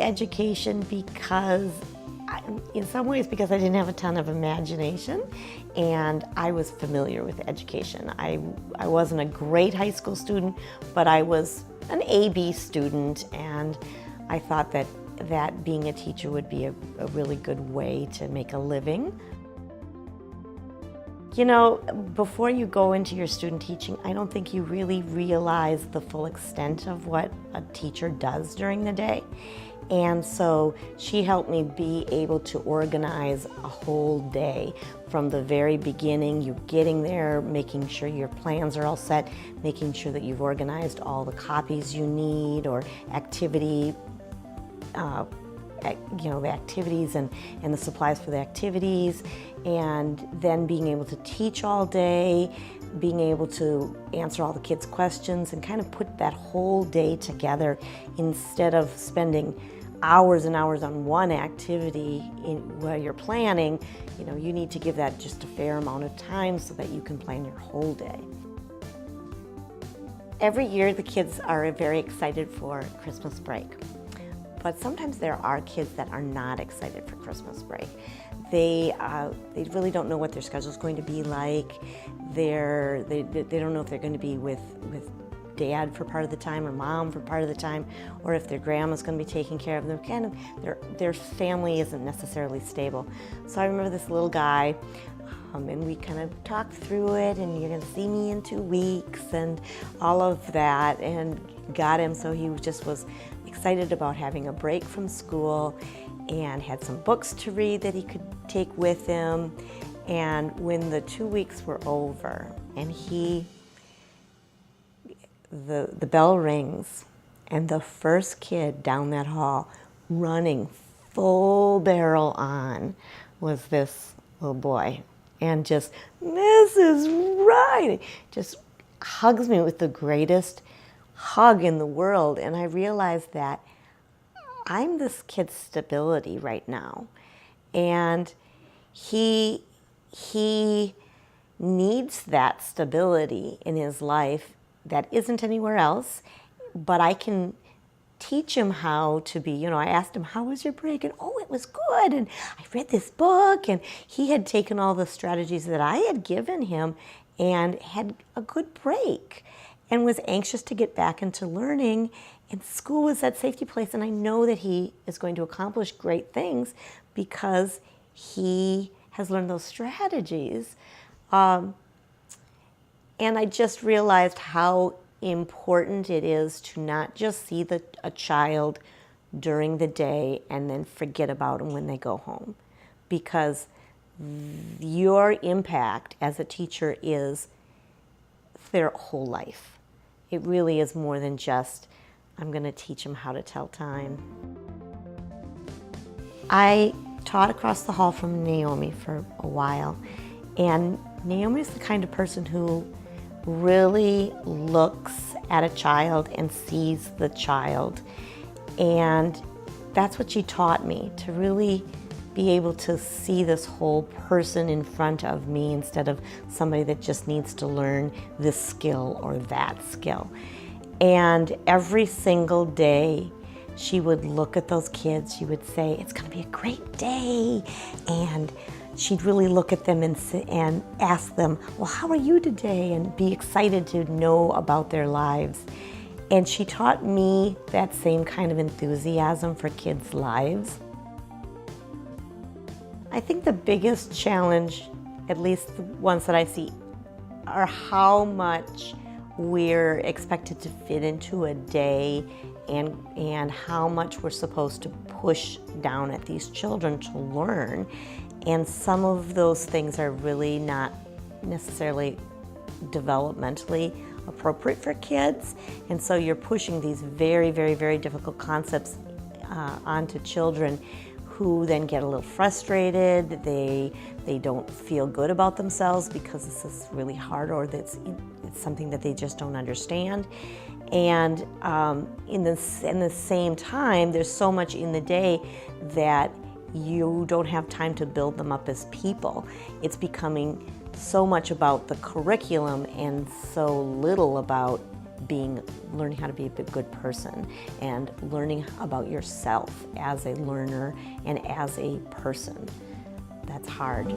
education because, in some ways, because I didn't have a ton of imagination and I was familiar with education. I wasn't a great high school student, but I was an A-B student, and I thought that being a teacher would be a really good way to make a living. You know, before you go into your student teaching, I don't think you really realize the full extent of what a teacher does during the day. And so she helped me be able to organize a whole day from the very beginning, you getting there, making sure your plans are all set, making sure that you've organized all the copies you need or activity, the activities and the supplies for the activities, and then being able to teach all day, being able to answer all the kids' questions and kind of put that whole day together instead of spending hours and hours on one activity while you're planning. You know, you need to give that just a fair amount of time so that you can plan your whole day. Every year the kids are very excited for Christmas break. But sometimes there are kids that are not excited for Christmas break. They really don't know what their schedule is going to be like. They don't know if they're going to be with dad for part of the time or mom for part of the time, or if their grandma's going to be taking care of them. Kind of their family isn't necessarily stable. So I remember this little guy, and we kind of talked through it, and you're going to see me in 2 weeks and all of that, and got him so he just was excited about having a break from school and had some books to read that he could take with him. And when the 2 weeks were over and the bell rings and the first kid down that hall running full barrel on was this little boy, and just, "Mrs. Wright," just hugs me with the greatest hug in the world. And I realized that I'm this kid's stability right now, and he needs that stability in his life that isn't anywhere else, but I can teach him how to be. You know, I asked him, "How was your break?" And, "Oh, it was good, and I read this book," and he had taken all the strategies that I had given him and had a good break and was anxious to get back into learning. And school was that safety place, and I know that he is going to accomplish great things because he has learned those strategies. And I just realized how important it is to not just see a child during the day and then forget about them when they go home, because your impact as a teacher is their whole life. It really is more than just, I'm going to teach them how to tell time. I taught across the hall from Naomi for a while, and Naomi is the kind of person who really looks at a child and sees the child. And that's what she taught me, to really be able to see this whole person in front of me instead of somebody that just needs to learn this skill or that skill. And every single day she would look at those kids, she would say, "It's going to be a great day." And she'd really look at them and ask them, "Well, how are you today?" and be excited to know about their lives. And she taught me that same kind of enthusiasm for kids' lives. I think the biggest challenge, at least the ones that I see, are how much we're expected to fit into a day, and how much we're supposed to push down at these children to learn. And some of those things are really not necessarily developmentally appropriate for kids. And so you're pushing these very, very, very difficult concepts onto children who then get a little frustrated. They don't feel good about themselves because this is really hard, or it's something that they just don't understand. And in the same time, there's so much in the day that you don't have time to build them up as people. It's becoming so much about the curriculum and so little about learning how to be a good person and learning about yourself as a learner and as a person. That's hard.